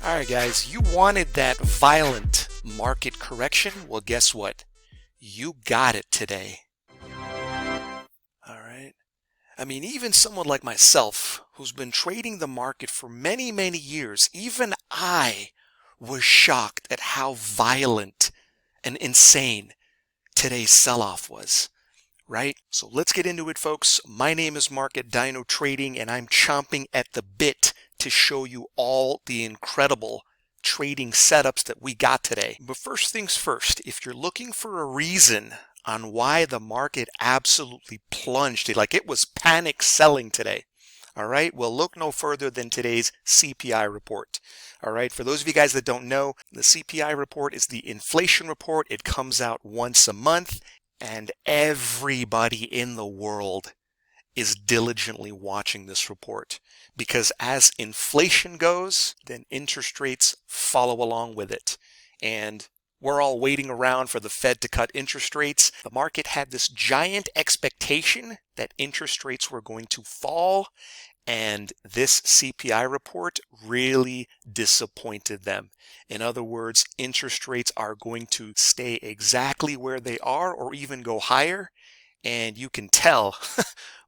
All right, guys, you wanted that violent market correction? Well, guess what? You got it today. All right. I mean, even someone like myself, who's been trading the market for many, many years, even I was shocked at how violent and insane today's sell-off was. Right? So let's get into it, folks. My name is Mark at DynoTrading, and I'm chomping at the bit to show you all the incredible trading setups that we got today. But first things first, if you're looking for a reason on why the market absolutely plunged, like it was panic selling today, all right, well, look no further than today's CPI report. All right, for those of you guys that don't know, the CPI report is the inflation report. It comes out once a month. And everybody in the world is diligently watching this report because as inflation goes, then interest rates follow along with it. And we're all waiting around for the Fed to cut interest rates. The market had this giant expectation that interest rates were going to fall, and this CPI report really disappointed them. In other words, interest rates are going to stay exactly where they are or even go higher. And you can tell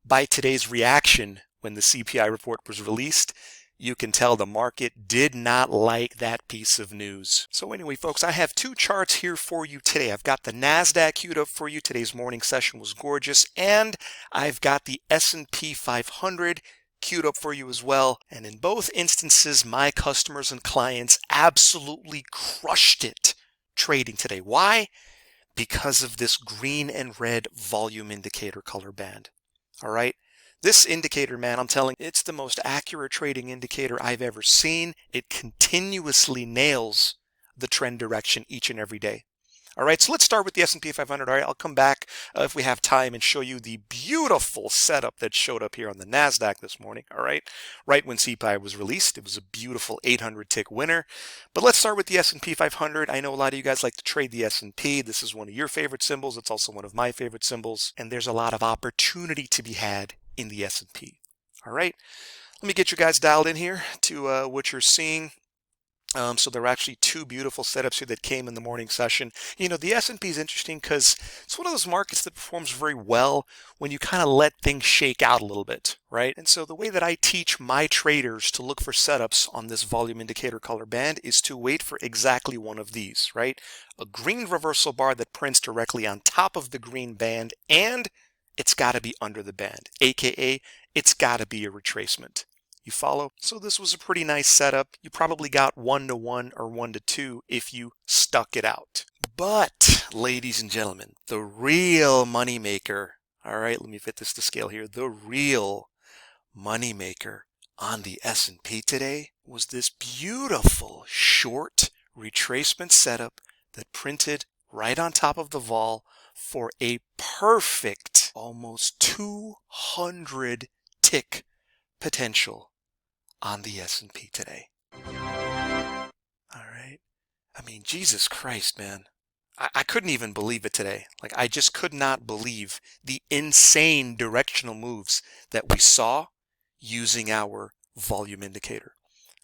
by today's reaction when the CPI report was released, you can tell the market did not like that piece of news. So anyway, folks, I have two charts here for you today. I've got the NASDAQ queued up for you. Today's morning session was gorgeous. And I've got the S&P 500 queued up for you as well. And in both instances, my customers and clients absolutely crushed it trading today. Why? Because of this green and red volume indicator color band. All right. This indicator, man, I'm telling you, it's the most accurate trading indicator I've ever seen. It continuously nails the trend direction each and every day. All right, so let's start with the S&P 500. All right, I'll come back if we have time and show you the beautiful setup that showed up here on the NASDAQ this morning. All right, right when CPI was released, it was a beautiful 800-tick winner. But let's start with the S&P 500. I know a lot of you guys like to trade the S&P. This is one of your favorite symbols. It's also one of my favorite symbols. And there's a lot of opportunity to be had in the S&P. All right, let me get you guys dialed in here to what you're seeing. So there are actually two beautiful setups here that came in the morning session. You know, the S&P is interesting because it's one of those markets that performs very well when you kind of let things shake out a little bit, right? And so the way that I teach my traders to look for setups on this volume indicator color band is to wait for exactly one of these, right? A green reversal bar that prints directly on top of the green band, and it's got to be under the band, aka it's got to be a retracement. You follow? So this was a pretty nice setup. You probably got 1-to-1 or 1-to-2 if you stuck it out. But, ladies and gentlemen, the real moneymaker, all right, let me fit this to scale here. The real moneymaker on the S&P today was this beautiful short retracement setup that printed right on top of the vol for a perfect almost 200 tick potential on the S&P today. All right. I mean, Jesus Christ, man. I couldn't even believe it today. Like, I just could not believe the insane directional moves that we saw using our volume indicator.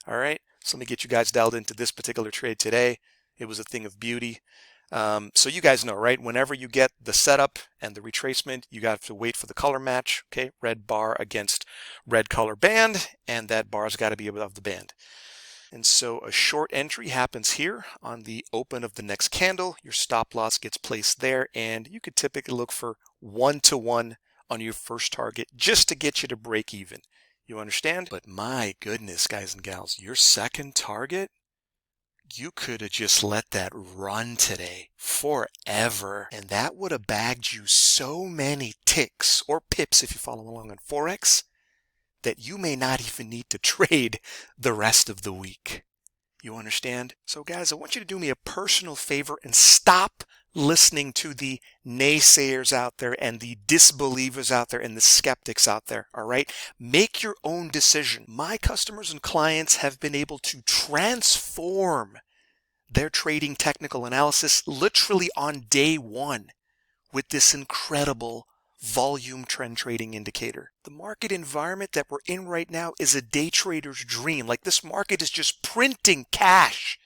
All right. So let me get you guys dialed into this particular trade today. It was a thing of beauty. So you guys know, right? Whenever you get the setup and the retracement, you got to wait for the color match. Okay, red bar against red color band, and that bar's got to be above the band. And so a short entry happens here on the open of the next candle. Your stop loss gets placed there, and you could typically look for 1-to-1 on your first target just to get you to break even. You understand? But my goodness, guys and gals, your second target, you could have just let that run today forever, and that would have bagged you so many ticks or pips if you follow along on Forex that you may not even need to trade the rest of the week. You understand? So guys, I want you to do me a personal favor and stop listening to the naysayers out there and the disbelievers out there and the skeptics out there, all right? Make your own decision. My customers and clients have been able to transform their trading technical analysis literally on day one with this incredible volume trend trading indicator. The market environment that we're in right now is a day trader's dream. Like, this market is just printing cash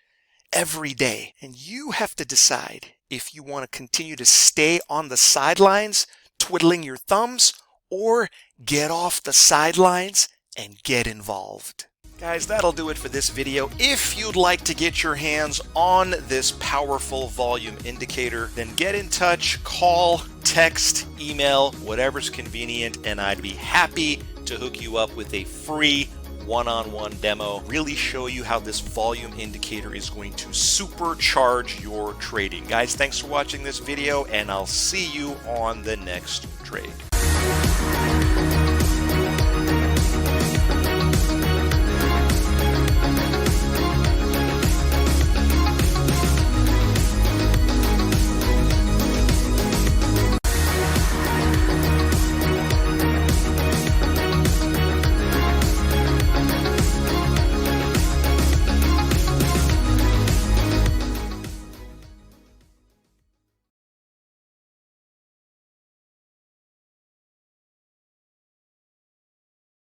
every day. And you have to decide if you want to continue to stay on the sidelines, twiddling your thumbs, or get off the sidelines and get involved. Guys, that'll do it for this video. If you'd like to get your hands on this powerful volume indicator, then get in touch, call, text, email, whatever's convenient, and I'd be happy to hook you up with a free one-on-one demo, really show you how this volume indicator is going to supercharge your trading. Guys, thanks for watching this video, and I'll see you on the next trade.